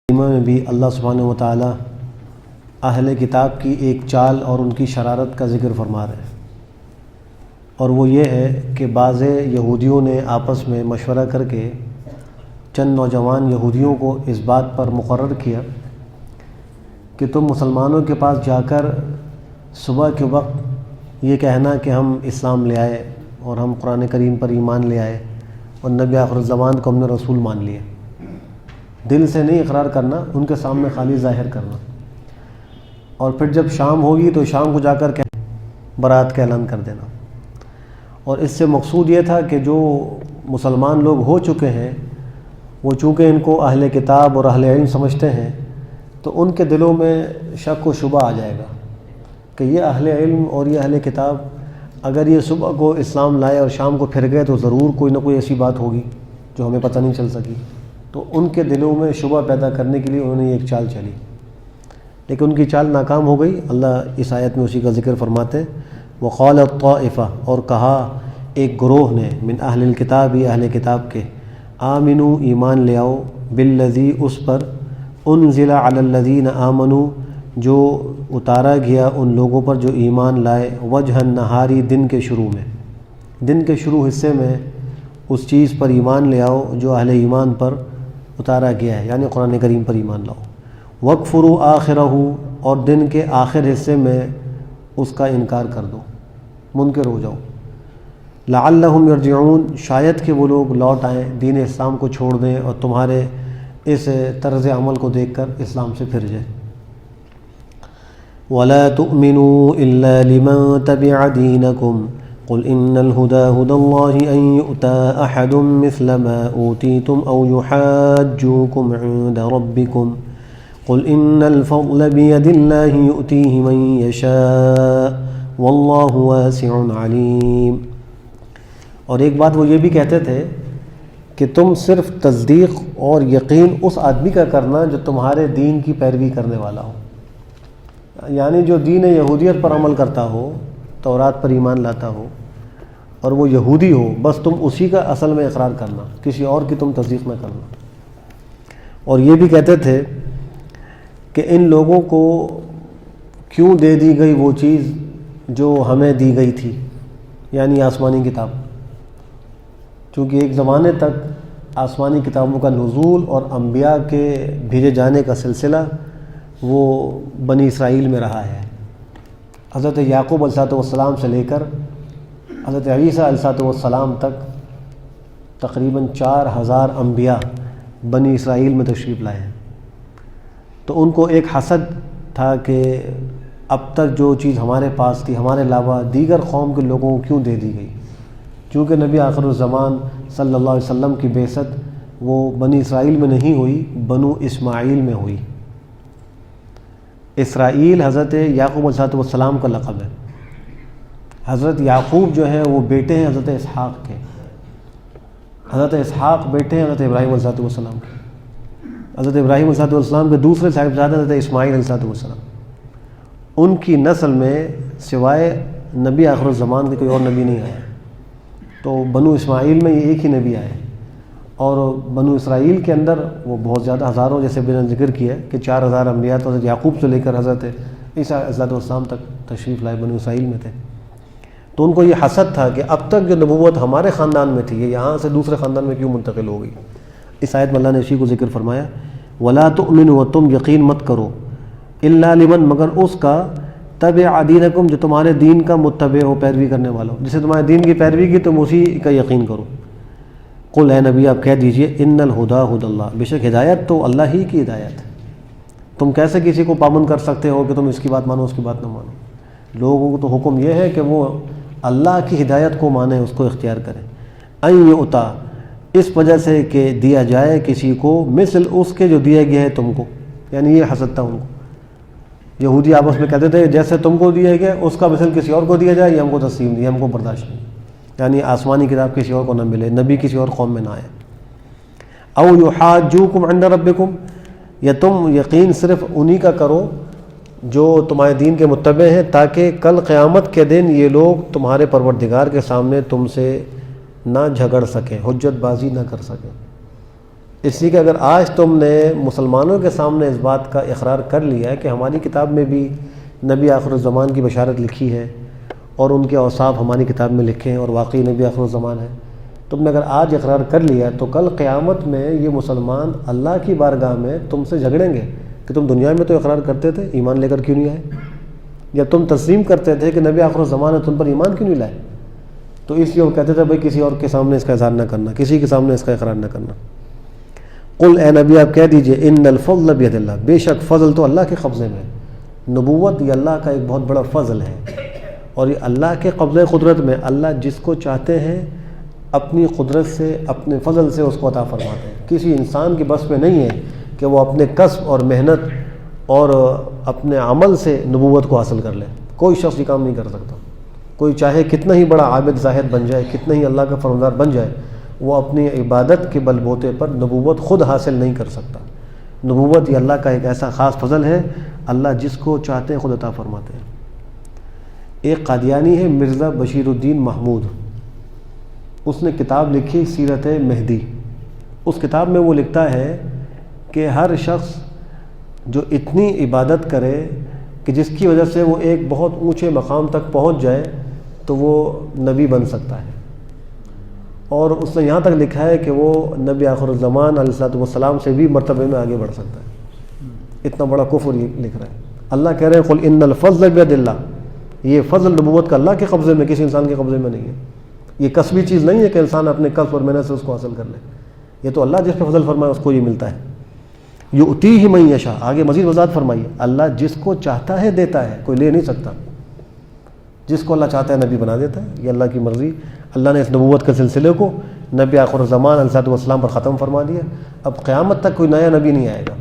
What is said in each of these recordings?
میں بھی اللہ سبحانہ و تعالی اہل کتاب کی ایک چال اور ان کی شرارت کا ذکر فرما رہے ہیں، اور وہ یہ ہے کہ بعض یہودیوں نے آپس میں مشورہ کر کے چند نوجوان یہودیوں کو اس بات پر مقرر کیا کہ تم مسلمانوں کے پاس جا کر صبح کے وقت یہ کہنا کہ ہم اسلام لے آئے اور ہم قرآن کریم پر ایمان لے آئے اور نبی آخر الزمان کو ہم نے رسول مان لیے، دل سے نہیں اقرار کرنا، ان کے سامنے خالی ظاہر کرنا، اور پھر جب شام ہوگی تو شام کو جا کر برات کا اعلان کر دینا۔ اور اس سے مقصود یہ تھا کہ جو مسلمان لوگ ہو چکے ہیں وہ چونکہ ان کو اہل کتاب اور اہل علم سمجھتے ہیں تو ان کے دلوں میں شک و شبہ آ جائے گا کہ یہ اہل علم اور یہ اہل کتاب اگر یہ صبح کو اسلام لائے اور شام کو پھر گئے تو ضرور کوئی نہ کوئی ایسی بات ہوگی جو ہمیں پتہ نہیں چل سکی۔ تو ان کے دلوں میں شبہ پیدا کرنے کے لیے انہوں نے ایک چال چلی، لیکن ان کی چال ناکام ہو گئی۔ اللہ اس آیت میں اسی کا ذکر فرماتے ہیں، وقال الطائفہ، اور کہا ایک گروہ نے، من اہل الکتاب، اہل کتاب کے، آمنو، ایمان لے آؤ، بالذی، اس پر، انزل علی الذین آمنو، جو اتارا گیا ان لوگوں پر جو ایمان لائے، وجہ النہاری، دن کے شروع میں، دن کے شروع حصے میں اس چیز پر ایمان لے آؤ جو اہل ایمان پر اتارا گیا ہے، یعنی قرآن کریم پر ایمان لاؤ۔ وَاکْفُرُوا آخِرَہُ، اور دن کے آخر حصے میں اس کا انکار کر دو، منکر ہو جاؤ۔ لعلہم یرجعون، شاید کہ وہ لوگ لوٹ آئیں، دین اسلام کو چھوڑ دیں اور تمہارے اس طرز عمل کو دیکھ کر اسلام سے پھر جائیں۔ وَلَا تُؤْمِنُوا إِلَّا لِمَن تَبِعَ دِينَكُمْ قُلْ إِنَّ الْهُدَى هُدَى اللَّهِ أَن يُؤْتَىٰ أَحَدٌ مِثْلَ مَا أُوتِيتُمْ أَوْ يُحَاجُّوكُمْ عِندَ رَبِّكُمْ قُلْ إِنَّ الْفَضْلَ بِيَدِ اللَّهِ يُؤْتِيهِ مَن يَشَاءُ وَاللَّهُ وَاسِعٌ عَلِيمٌ۔ اور ایک بات وہ یہ بھی کہتے تھے کہ تم صرف تصدیق اور یقین اس آدمی کا کرنا جو تمہارے دین کی پیروی کرنے والا ہو، یعنی جو دین یہودیت پر عمل کرتا ہو، تورات پر ایمان لاتا ہو اور وہ یہودی ہو، بس تم اسی کا اصل میں اقرار کرنا، کسی اور کی تم تصدیق نہ کرنا۔ اور یہ بھی کہتے تھے کہ ان لوگوں کو کیوں دے دی گئی وہ چیز جو ہمیں دی گئی تھی، یعنی آسمانی کتاب، چونکہ ایک زمانے تک آسمانی کتابوں کا نزول اور انبیاء کے بھیجے جانے کا سلسلہ وہ بنی اسرائیل میں رہا ہے۔ حضرت یعقوب علیہ السلام سے لے کر حضرت عیسیٰ علیہ السلام تک تقریباً 4000 انبیاء بنی اسرائیل میں تشریف لائے ہیں۔ تو ان کو ایک حسد تھا کہ اب تک جو چیز ہمارے پاس تھی ہمارے علاوہ دیگر قوم کے لوگوں کو کیوں دے دی گئی، چونکہ نبی آخر الزمان صلی اللہ علیہ وسلم کی بعثت وہ بنی اسرائیل میں نہیں ہوئی، بنو اسماعیل میں ہوئی۔ اسرائیل حضرت یعقوب علیہ السلام کا لقب ہے۔ حضرت یعقوب جو ہیں وہ بیٹے ہیں حضرت اسحاق کے، حضرت اسحاق بیٹے ہیں حضرت ابراہیم علیہ السلام کے، حضرت ابراہیم علیہ السلام کے دوسرے صاحبزادے حضرت اسماعیل علیہ السلام۔ ان کی نسل میں سوائے نبی آخر الزمان کے کوئی اور نبی نہیں آیا، تو بنو اسماعیل میں یہ ایک ہی نبی آئے، اور بنو اسرائیل کے اندر وہ بہت زیادہ ہزاروں، جیسے میں نے ذکر کیا کہ 4000 انبیاء تو حضرت یعقوب سے لے کر حضرت عیسیٰ علیہ السلام تک تشریف لائے بنو اسرائیل میں تھے۔ تو ان کو یہ حسد تھا کہ اب تک جو نبوت ہمارے خاندان میں تھی یہ یہاں سے دوسرے خاندان میں کیوں منتقل ہو گئی۔ اس آیت میں اللہ نے اسی کو ذکر فرمایا، وَلَا تُؤْمِنُوا، تم یقین مت کرو، إِلَّا لِمَن، مگر اس کا، تَبِعَ دِينَكُمْ، جو تمہارے دین کا متبع ہو، پیروی کرنے والا ہو، جسے تمہارے دین کی پیروی کی تم اسی کا یقین کرو۔ قل، اے نبی آپ کہہ دیجئے، ان الہدیٰ ھدی اللہ، بے شک ہدایت تو اللہ ہی کی ہدایت ہے۔ تم کیسے کسی کو پابند کر سکتے ہو کہ تم اس کی بات مانو اس کی بات نہ مانو؟ لوگوں کو تو حکم یہ ہے کہ وہ اللہ کی ہدایت کو مانیں، اس کو اختیار کریں۔ ان یؤتی، اس وجہ سے کہ دیا جائے کسی کو مثل اس کے جو دیا گیا ہے تم کو، یعنی یہ حسد تھا ان کو۔ یہودی آپس میں کہتے تھے جیسے تم کو دیا گیا اس کا مثل کسی اور کو دیا جائے، یہ ہم کو تسلیم نہیں، ہم کو برداشت نہیں، یعنی آسمانی کتاب کسی اور کو نہ ملے، نبی کسی اور قوم میں نہ آئے۔ او یحاجوکم عند ربکم، یا تم یقین صرف انہی کا کرو جو تمہارے دین کے متبع ہیں، تاکہ کل قیامت کے دن یہ لوگ تمہارے پروردگار کے سامنے تم سے نہ جھگڑ سکیں، حجت بازی نہ کر سکیں۔ اس لیے کہ اگر آج تم نے مسلمانوں کے سامنے اس بات کا اقرار کر لیا ہے کہ ہماری کتاب میں بھی نبی آخر الزمان کی بشارت لکھی ہے اور ان کے اوصاف ہماری کتاب میں لکھے ہیں اور واقعی نبی آخر الزمان ہے، تم نے اگر آج اقرار کر لیا تو کل قیامت میں یہ مسلمان اللہ کی بارگاہ میں تم سے جھگڑیں گے کہ تم دنیا میں تو اقرار کرتے تھے، ایمان لے کر کیوں نہیں آئے؟ یا تم تسلیم کرتے تھے کہ نبی آخر الزمان ہے، تم پر ایمان کیوں نہیں لائے؟ تو اس لیے وہ کہتے تھے بھائی کسی اور کے سامنے اس کا اظہار نہ کرنا، کسی کے سامنے اس کا اقرار نہ کرنا۔ قل اے نبی آپ کہہ دیجئے ان الفضل بید اللہ، بے شک فضل تو اللہ کے قبضے میں ہے۔ نبوت یہ اللہ کا ایک بہت بڑا فضل ہے، اور یہ اللہ کے قبضے قدرت میں اللہ جس کو چاہتے ہیں اپنی قدرت سے اپنے فضل سے اس کو عطا فرماتے ہیں۔ کسی انسان کی بس میں نہیں ہے کہ وہ اپنے کسب اور محنت اور اپنے عمل سے نبوت کو حاصل کر لے، کوئی شخص یہ کام نہیں کر سکتا۔ کوئی چاہے کتنا ہی بڑا عابد زاہد بن جائے، کتنا ہی اللہ کا فرماندار بن جائے، وہ اپنی عبادت کے بل بوتے پر نبوت خود حاصل نہیں کر سکتا۔ نبوت یہ اللہ کا ایک ایسا خاص فضل ہے، اللہ جس کو چاہتے ہیں خود عطا فرماتے ہیں۔ ایک قادیانی ہے مرزا بشیر الدین محمود، اس نے کتاب لکھی سیرت مہدی۔ اس کتاب میں وہ لکھتا ہے کہ ہر شخص جو اتنی عبادت کرے کہ جس کی وجہ سے وہ ایک بہت اونچے مقام تک پہنچ جائے تو وہ نبی بن سکتا ہے، اور اس نے یہاں تک لکھا ہے کہ وہ نبی آخر الزمان علیہ الصلوۃ والسلام سے بھی مرتبے میں آگے بڑھ سکتا ہے۔ اتنا بڑا کفر یہ لکھ رہا ہے۔ اللہ کہہ رہے ہیں قل ان الفضل بید اللہ، یہ فضل نبوت کا اللہ کے قبضے میں، کسی انسان کے قبضے میں نہیں ہے۔ یہ کسبی چیز نہیں ہے کہ انسان اپنے کسب اور محنت سے اس کو حاصل کر لے، یہ تو اللہ جس پہ فضل فرمائے اس کو یہ ملتا ہے۔ یؤتیہ من یشاء، آگے مزید وضاحت فرمائیے، اللہ جس کو چاہتا ہے دیتا ہے، کوئی لے نہیں سکتا۔ جس کو اللہ چاہتا ہے نبی بنا دیتا ہے، یہ اللہ کی مرضی۔ اللہ نے اس نبوت کے سلسلے کو نبی آخر الزمان علیہ السلام پر ختم فرما دیا۔ اب قیامت تک کوئی نیا نبی نہیں آئے گا۔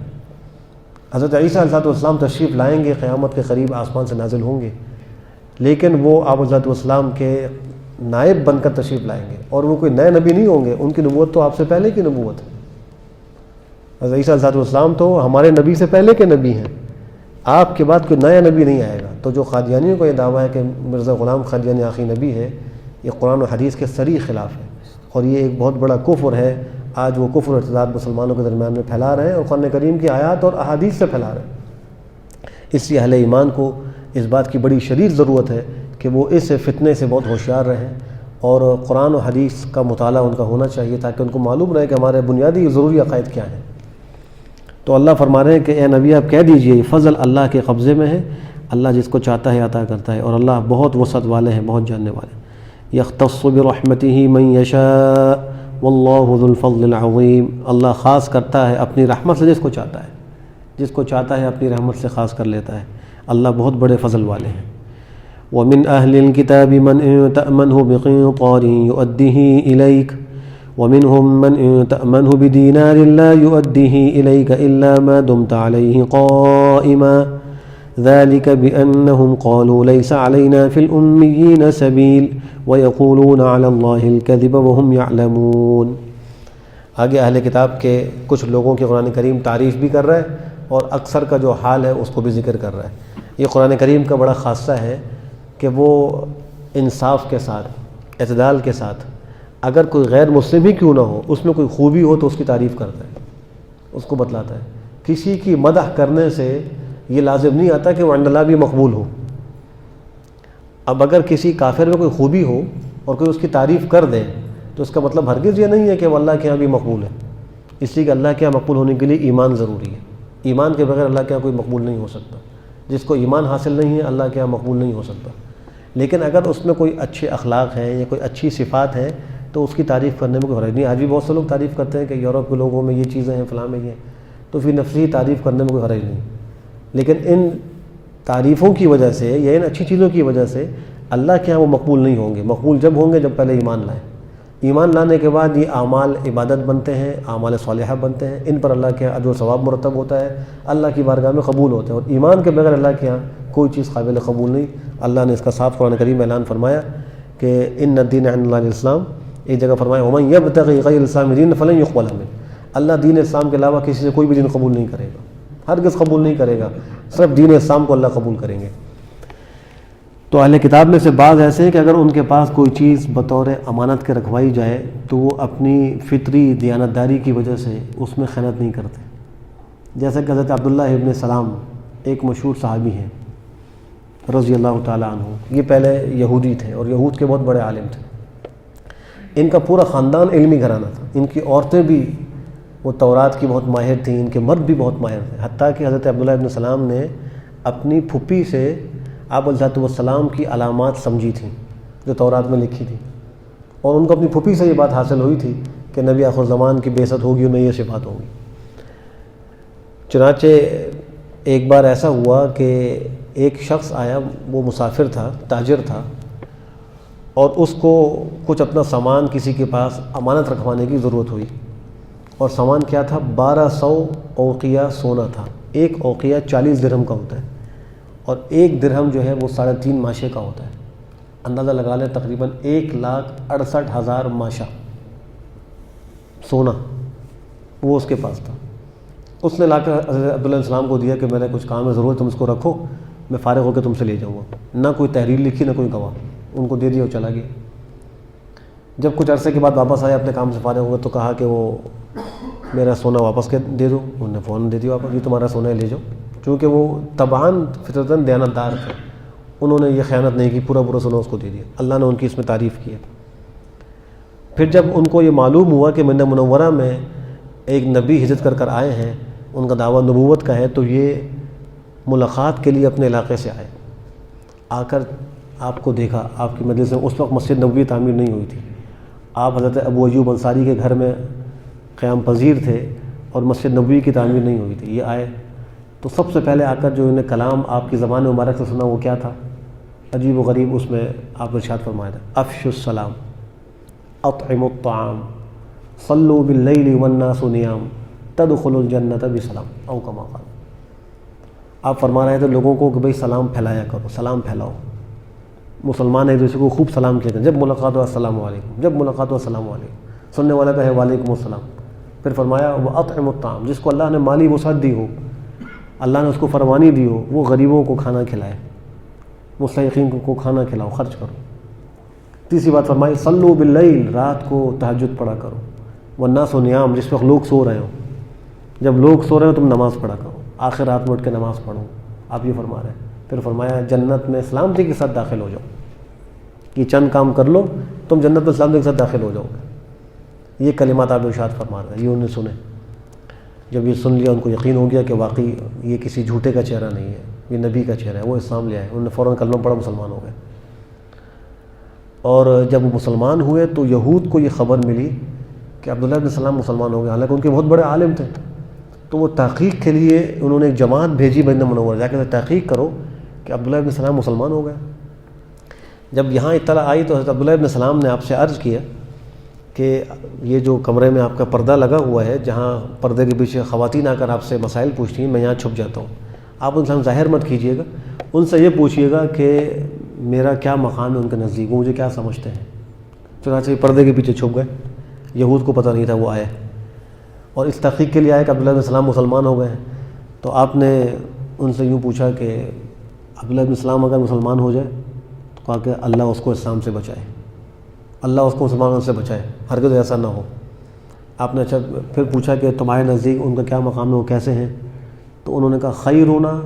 حضرت عیسیٰ علیہ السلام تشریف لائیں گے، قیامت کے قریب آسمان سے نازل ہوں گے، لیکن وہ آپ علیہ السلام کے نائب بن کر تشریف لائیں گے، اور وہ کوئی نئے نبی نہیں ہوں گے، ان کی نبوت تو آپ سے پہلے کی نبوت ہے۔ حضرت عیسیٰ علیہ السلام تو ہمارے نبی سے پہلے کے نبی ہیں، آپ کے بعد کوئی نیا نبی نہیں آئے گا۔ تو جو قادیانیوں کا یہ دعویٰ ہے کہ مرزا غلام قادیانی آخری نبی ہے، یہ قرآن و حدیث کے صریح خلاف ہے، اور یہ ایک بہت بڑا کفر ہے۔ آج وہ کفر و ارتداد مسلمانوں کے درمیان میں پھیلا رہے ہیں، اور قرآن کریم کی آیات اور احادیث سے پھیلا رہے ہیں۔ اس لیے اہل ایمان کو اس بات کی بڑی شدید ضرورت ہے کہ وہ اس فتنے سے بہت ہوشیار رہیں، اور قرآن و حدیث کا مطالعہ ان کا ہونا چاہیے، تاکہ ان کو معلوم رہے کہ ہمارے بنیادی ضروری عقائد کیا ہیں۔ تو اللہ فرما رہے ہیں کہ اے نبی آپ کہہ دیجئے فضل اللہ کے قبضے میں ہے، اللہ جس کو چاہتا ہے عطا کرتا ہے، اور اللہ بہت وسعت والے ہیں، بہت جاننے والے ہیں۔ یختص برحمتہ من یشاء واللہ ذو الفضل العظیم، اللہ خاص کرتا ہے اپنی رحمت سے جس کو چاہتا ہے، جس کو چاہتا ہے اپنی رحمت سے خاص کر لیتا ہے۔ اللہ بہت بڑے فضل والے ہیں۔ ومن اہل الکتاب من ان تأمنہ بقنطار یؤدیہ الیک ومنهم من إن تأمنه بدينار لا يؤديه إليك إلا ما دمت عليه قائما ذلك بأنهم قالوا ليس علينا في الأميين سبيل ويقولون على الله الكذب وهم يعلمون۔ آگے اہل کتاب کے کچھ لوگوں کی قرآن کریم تعریف بھی کر رہا ہے، اور اکثر کا جو حال ہے اس کو بھی ذکر کر رہا ہے۔ یہ قرآن کریم کا بڑا خاصہ ہے کہ وہ انصاف کے ساتھ، اعتدال کے ساتھ، اگر کوئی غیر مسلم ہی کیوں نہ ہو، اس میں کوئی خوبی ہو تو اس کی تعریف کرتا ہے، اس کو بتلاتا ہے۔ کسی کی مدح کرنے سے یہ لازم نہیں آتا کہ وہ عند اللہ بھی مقبول ہو۔ اب اگر کسی کافر میں کوئی خوبی ہو اور کوئی اس کی تعریف کر دے تو اس کا مطلب ہرگز یہ نہیں ہے کہ وہ اللہ کے ہاں بھی مقبول ہے، اس لیے کہ اللہ کے ہاں مقبول ہونے کے لیے ایمان ضروری ہے۔ ایمان کے بغیر اللہ کے ہاں کوئی مقبول نہیں ہو سکتا۔ جس کو ایمان حاصل نہیں ہے اللہ کے ہاں مقبول نہیں ہو سکتا۔ لیکن اگر اس میں کوئی اچھے اخلاق ہیں یا کوئی اچھی صفات ہیں تو اس کی تعریف کرنے میں کوئی حرج نہیں۔ آج بھی بہت سے لوگ تعریف کرتے ہیں کہ یورپ کے لوگوں میں یہ چیزیں ہیں، فلاں میں یہ، تو پھر نفسی تعریف کرنے میں کوئی حرج نہیں۔ لیکن ان تعریفوں کی وجہ سے یا ان اچھی چیزوں کی وجہ سے اللہ کے ہاں وہ مقبول نہیں ہوں گے۔ مقبول جب ہوں گے جب پہلے ایمان لائیں۔ ایمان لانے کے بعد یہ اعمال عبادت بنتے ہیں، اعمال صالحہ بنتے ہیں، ان پر اللہ کے اجر و ثواب مرتب ہوتا ہے، اللہ کی بارگاہ میں قبول ہوتے ہیں۔ اور ایمان کے بغیر اللہ کے ہاں کوئی چیز قابل قبول نہیں۔ اللہ نے اس کا صاف قرآن کریم میں اعلان فرمایا کہ ان الدین عند اللہ الاسلام، ایک جگہ فرمایا ومن یبتغی غیر الاسلام دینا فلن یقبل منہ، اللہ دین اسلام کے علاوہ کسی سے کوئی بھی دین قبول نہیں کرے گا، ہرگز قبول نہیں کرے گا، صرف دین اسلام کو اللہ قبول کریں گے۔ تو اہل کتاب میں سے بعض ایسے ہیں کہ اگر ان کے پاس کوئی چیز بطور امانت کے رکھوائی جائے تو وہ اپنی فطری دیانتداری کی وجہ سے اس میں خیانت نہیں کرتے. جیسا کہ حضرت عبداللہ ابن سلام ایک مشہور صحابی ہیں رضی اللہ تعالیٰ عنہ. یہ پہلے یہودی تھے اور یہود کے بہت بڑے عالم تھے. ان کا پورا خاندان علمی گھرانہ تھا. ان کی عورتیں بھی وہ تورات کی بہت ماہر تھیں, ان کے مرد بھی بہت ماہر تھے. حتیٰ کہ حضرت عبداللہ ابن سلام نے اپنی پھپھی سے آپ علیہ السلام کی علامات سمجھی تھیں جو تورات میں لکھی تھی, اور ان کو اپنی پھپھی سے یہ بات حاصل ہوئی تھی کہ نبی آخر زمان کی بعثت ہوگی, انہیں یہ صفات ہوگی. چنانچہ ایک بار ایسا ہوا کہ ایک شخص آیا, وہ مسافر تھا, تاجر تھا, اور اس کو کچھ اپنا سامان کسی کے پاس امانت رکھوانے کی ضرورت ہوئی. اور سامان کیا تھا؟ 1200 اوقیہ سونا تھا. ایک اوقیہ 40 درہم کا ہوتا ہے, اور ایک درہم جو ہے وہ 3.5 ماشے کا ہوتا ہے. اندازہ لگا لیں تقریباً 1,68,000 ماشا سونا وہ اس کے پاس تھا. اس نے لا کر حضرت عبداللہ علیہ السلام کو دیا کہ میرے کچھ کام ہے, ضرورت تم اس کو رکھو, میں فارغ ہو کے تم سے لے جاؤں گا. نہ کوئی تحریر لکھی نہ کوئی گواہ, ان کو دے دیا اور چلا گیا. جب کچھ عرصے کے بعد واپس آئے اپنے کام سے فارغ ہو گئے تو کہا کہ وہ میرا سونا واپس دے دو. انہوں نے فوراً دے دیا واپس, یہ تمہارا سونا ہے لے جاؤ. چونکہ وہ طبعاً فطرتاً دیانتدار تھے, انہوں نے یہ خیانت نہیں کی, پورا سونا اس کو دے دیا. اللہ نے ان کی اس میں تعریف کی ہے. پھر جب ان کو یہ معلوم ہوا کہ مدینہ منورہ میں ایک نبی ہجرت کر آئے ہیں, ان کا دعویٰ نبوت کا ہے, تو یہ ملاقات کے لیے اپنے علاقے سے آئے. آ کر آپ کو دیکھا, آپ کی مجلس میں اس وقت مسجد نبوی تعمیر نہیں ہوئی تھی. آپ حضرت ابو ایوب انصاری کے گھر میں قیام پذیر تھے اور مسجد نبوی کی تعمیر نہیں ہوئی تھی. یہ آئے تو سب سے پہلے آ کر جو انہیں کلام آپ کی زبان مبارک سے سنا وہ کیا تھا؟ عجیب و غریب. اس میں آپ ارشاد فرمایا تھا, افشوا السلام, اطعموا الطعام, صلوا باللیل والناس نیام, تدخلوا الجنۃ بسلام, او کما قال. آپ فرما رہے تھے لوگوں کو کہ بھئی سلام پھیلایا کرو, سلام پھیلاؤ. مسلمان ایک دوسرے کو خوب سلام کیا کریں. جب ملاقات ہو السلام علیکم, جب ملاقات ہو السلام علیکم, سننے والا کہے وعلیکم السلام. پھر فرمایا واطعموا الطعام, جس کو اللہ نے مالی وسعت دی ہو, اللہ نے اس کو فروانی دی ہو, وہ غریبوں کو کھانا کھلائے, مستحقین کو کھانا کھلاؤ, خرچ کرو. تیسری بات فرمائی صلوا باللیل, رات کو تہجد پڑھا کرو, والناس نیام, جس وقت لوگ سو رہے ہوں, جب لوگ سو رہے ہو تم نماز پڑھا کرو, آخر رات میں اٹھ کے نماز پڑھو. آپ یہ فرما رہے ہیں. پھر فرمایا جنت میں سلامتی کے ساتھ داخل ہو جاؤ, یہ چند کام کر لو تم جنت میں سلامتی کے ساتھ داخل ہو جاؤ گے. یہ کلمات آپ ارشاد فرما رہے ہیں. یہ انہوں نے سنے. جب یہ سن لیا ان کو یقین ہو گیا کہ واقعی یہ کسی جھوٹے کا چہرہ نہیں ہے, یہ نبی کا چہرہ ہے. وہ اسلام لے آئے, انہوں نے فوراً کلمہ پڑھا, مسلمان ہو گئے. اور جب وہ مسلمان ہوئے تو یہود کو یہ خبر ملی کہ عبداللہ بن سلام مسلمان ہو گئے, حالانکہ ان کے بہت بڑے عالم تھے. تو وہ تحقیق کے لیے انہوں نے ایک جماعت بھیجی مدینہ منورہ, جا کے تحقیق کرو کہ عبداللہ بن سلام مسلمان ہو گئے. جب یہاں اطلاع آئی تو حضرت عبداللہ بن سلام نے آپ سے عرض کیا کہ یہ جو کمرے میں آپ کا پردہ لگا ہوا ہے, جہاں پردے کے پیچھے خواتین آ کر آپ سے مسائل پوچھتی ہیں, میں یہاں چھپ جاتا ہوں. آپ ان سے ظاہر مت کیجیے گا, ان سے یہ پوچھیے گا کہ میرا کیا مقام ہے ان کے نزدیک, وہ مجھے کیا سمجھتے ہیں. چنانچہ پردے کے پیچھے چھپ گئے. یہود کو پتہ نہیں تھا, وہ آئے اور اس تحقیق کے لیے آئے کہ عبداللہ بن سلام مسلمان ہو گئے ہیں. تو آپ نے ان سے یوں پوچھا کہ عبداللہ بن سلام اگر مسلمان ہو جائے تو کہا کہ اللہ اس کو اسلام سے بچائے, اللہ اس کو مسلمانوں سے بچائے, ہرگز ایسا نہ ہو. آپ نے اچھا پھر پوچھا کہ تمہارے نزدیک ان کا کیا مقام ہے, وہ کیسے ہیں؟ تو انہوں نے کہا خیرنا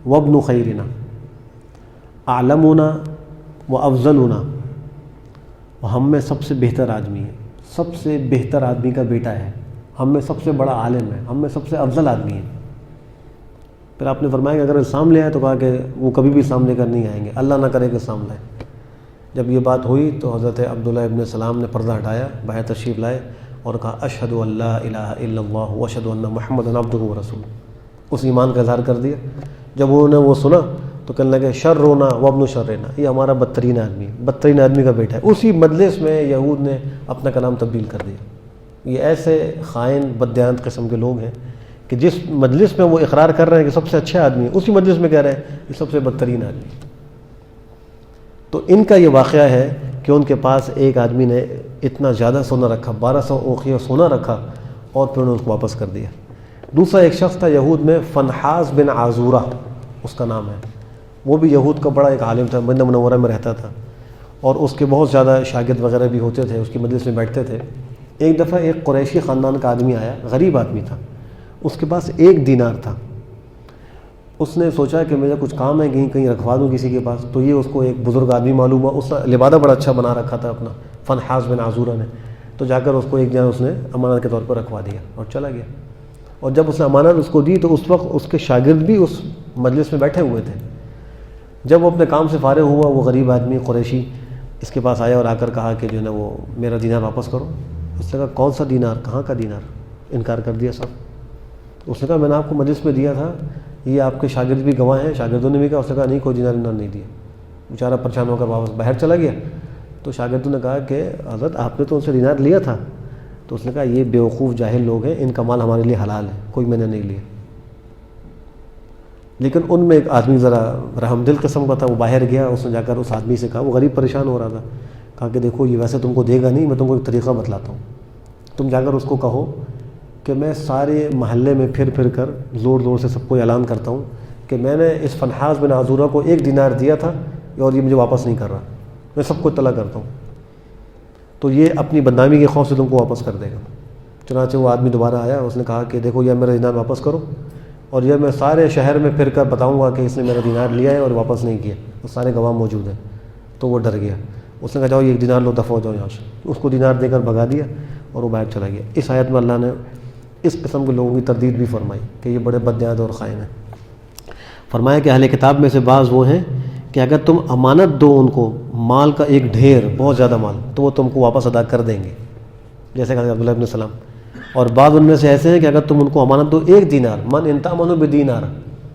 وابن خیرنا, اعلمنا وافضلنا, ہم میں سب سے بہتر آدمی ہے, سب سے بہتر آدمی کا بیٹا ہے, ہم میں سب سے بڑا عالم ہے, ہم میں سب سے افضل آدمی ہے. پھر آپ نے فرمایا کہ اگر اسلام لے آئے تو کہا کہ وہ کبھی بھی اسلام لے کر نہیں آئیں گے, اللہ نہ کرے کہ اسلام لائے. جب یہ بات ہوئی تو حضرت عبداللہ ابن سلام نے پردہ ہٹایا, باہر تشریف لائے اور کہا اشہد ان لا الہ الا اللہ واشہد ان محمدا عبدہ ورسولہ. اس ایمان کا اظہار کر دیا. جب انہوں نے وہ سنا تو کہنے لگے شرنا وابن شرنا, یہ ہمارا بدترین آدمی, بدترین آدمی کا بیٹا ہے. اسی مجلس میں یہود نے اپنا کلام تبدیل کر دیا. یہ ایسے خائن بددیانت قسم کے لوگ ہیں کہ جس مجلس میں وہ اقرار کر رہے ہیں کہ سب سے اچھا آدمی ہے, اسی مجلس میں کہہ رہے ہیں کہ سب سے بدترین آدمی. تو ان کا یہ واقعہ ہے کہ ان کے پاس ایک آدمی نے اتنا زیادہ سونا رکھا, 1200 اوقیہ سونا رکھا, اور پھر انہوں نے اس کو واپس کر دیا. دوسرا ایک شخص تھا یہود میں, فنحاس بن عازورہ اس کا نام ہے. وہ بھی یہود کا بڑا ایک عالم تھا، مدینہ منورہ میں رہتا تھا، اور اس کے بہت زیادہ شاگرد وغیرہ بھی ہوتے تھے، اس کی مجلس میں بیٹھتے تھے۔ ایک دفعہ ایک قریشی خاندان کا آدمی آیا، غریب آدمی تھا، اس کے پاس 1 دینار تھا۔ اس نے سوچا کہ میرا کچھ کام ہے، کہیں رکھوا دوں کسی کے پاس، تو یہ اس کو ایک بزرگ آدمی معلوم ہوا، اس نے لبادہ بڑا اچھا بنا رکھا تھا اپنا، فنحاس بن عزورہ نے، تو جا کر اس کو 1 دینار اس نے امانت کے طور پر رکھوا دیا اور چلا گیا۔ اور جب اس نے امانت اس کو دی تو اس وقت اس کے شاگرد بھی اس مجلس میں بیٹھے ہوئے تھے۔ جب وہ اپنے کام سے فارغ ہوا، وہ غریب آدمی قریشی اس کے پاس آیا اور آ کر کہا کہ جو ہے نا وہ میرا دینار واپس کرو۔ اس نے کہا کون سا دینار، کہاں کا دینار؟ انکار کر دیا سب۔ اس نے کہا میں نے آپ کو مجلس میں دیا تھا، یہ آپ کے شاگرد بھی گواہ ہیں، شاگردوں نے بھی کہا۔ اس نے کہا نہیں، کوئی دینار نہیں دیا۔ بیچارہ پریشان ہو کر واپس باہر چلا گیا۔ تو شاگردوں نے کہا کہ حضرت آپ نے تو ان سے دینار لیا تھا۔ تو اس نے کہا یہ بیوقوف جاہل لوگ ہیں، ان کا مال ہمارے لیے حلال ہے، کوئی میں نے نہیں لیا۔ لیکن ان میں ایک آدمی ذرا رحم دل قسم کا تھا، وہ باہر گیا، اس نے جا کر اس آدمی سے کہا، وہ غریب پریشان ہو رہا تھا، کہا کہ دیکھو یہ ویسے تم کو دے گا نہیں، میں تم کو ایک طریقہ بتلاتا ہوں، تم جا کر اس کو کہو کہ میں سارے محلے میں پھر کر زور سے سب کو اعلان کرتا ہوں کہ میں نے اس فنحاس بن عزورہ کو 1 دینار دیا تھا اور یہ مجھے واپس نہیں کر رہا، میں سب کو اطلاع کرتا ہوں، تو یہ اپنی بدنامی کے خوف سے تم کو واپس کر دے گا۔ چنانچہ وہ آدمی دوبارہ آیا، اس نے کہا کہ دیکھو یہ میرا دینار واپس کرو، اور یہ میں سارے شہر میں پھر کر بتاؤں گا کہ اس نے میرا دینار لیا ہے اور واپس نہیں کیا، وہ سارے گواہ موجود ہیں۔ تو وہ ڈر گیا، اس نے کہا جاؤ یہ 1 دینار لو، دفع ہو جاؤ یہاں سے۔ اس کو دینار دے کر بھگا دیا اور وہ باہر چلا گیا۔ اس آیت میں اللہ نے اس قسم کے لوگوں کی تردید بھی فرمائی کہ یہ بڑے بدنیاد اور خائن ہیں۔ فرمایا کہ اہل کتاب میں سے بعض وہ ہیں کہ اگر تم امانت دو ان کو مال کا ایک ڈھیر، بہت زیادہ مال، تو وہ تم کو واپس ادا کر دیں گے، جیسے کہ عبداللہ ابن سلام۔ اور بعض ان میں سے ایسے ہیں کہ اگر تم ان کو امانت دو 1 دینار، من ان تأمنوا بدینار،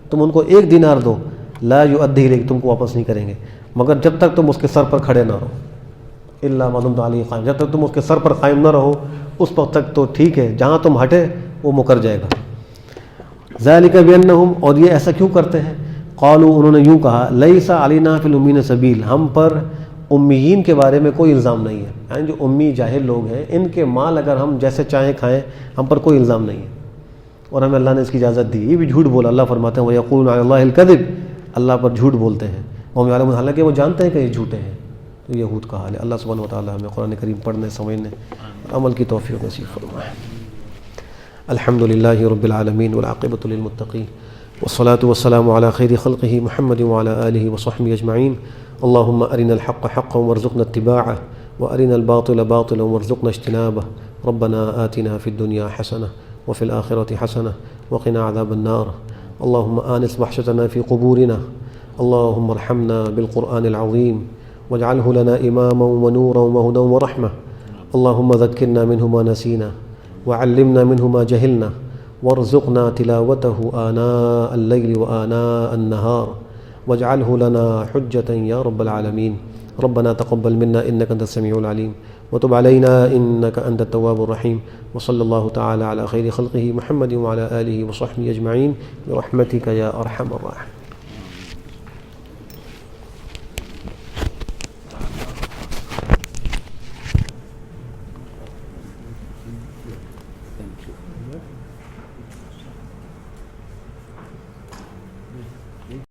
تم ان کو 1 دینار دو، لا یؤدی الیک، تم کو واپس نہیں کریں گے مگر جب تک تم اس کے سر پر کھڑے نہ رہو، الا ما دمتم علیہ قائم، جب تک تم اس کے سر پر قائم نہ رہو اس وقت تک تو ٹھیک ہے، جہاں تم ہٹے وہ مکر جائے گا۔ ذالک بانہم، اور یہ ایسا کیوں کرتے ہیں؟ قالوا، انہوں نے یوں کہا، لیس علینا فی الامیین سبیل، ہم پر امیین کے بارے میں کوئی الزام نہیں ہے، یعنی جو امی جاہل لوگ ہیں ان کے مال اگر ہم جیسے چاہیں کھائیں، ہم پر کوئی الزام نہیں ہے، اور ہمیں اللہ نے اس کی اجازت دی۔ یہ بھی جھوٹ بولا، اللہ فرماتے ہیں وَيَقُولُونَ عَلَى اللَّهِ الْكَذِبَ، اللہ پر جھوٹ بولتے ہیں، وَهُمْ يَعْلَمُونَ، حالانکہ وہ جانتے ہیں کہ یہ جھوٹے ہیں۔ تو یہود کا حال ہے۔ اللہ سبحانہ وتعالی ہمیں قرآن کریم پڑھنے، سمجھنے اور عمل کی توفیق نصیب فرمائے۔ الحمد للہ رب العالمین والعاقبۃ للمتقین والصلاة والسلام على خیر خلقہ محمد وعلى آلہ وصحبہ اجمعین۔ اللہم ارنا الحق حقا وارزقنا اتباعہ وارنا الباطل باطلا وارزقنا اجتنابہ۔ ربنا آتنا فی الدنیا حسنہ وفی الآخرة حسنہ وقنا عذاب النار۔ اللہم آنس وحشتنا فی قبورنا، اللہم ارحمنا بالقرآن العظیم واجعله لنا إماما ونورا وهدى ورحمة۔ اللهم ذكرنا منه ما نسينا وعلمنا منه ما جهلنا وارزقنا تلاوته آناء الليل وآناء النهار واجعله لنا حجة يا رب العالمين۔ ربنا تقبل منا إنك أنت السميع العليم وتب علينا إنك أنت التواب الرحيم، وصلى الله تعالى على خير خلقه محمد وعلى آله وصحبه أجمعين برحمتك يا أرحم الراحمين۔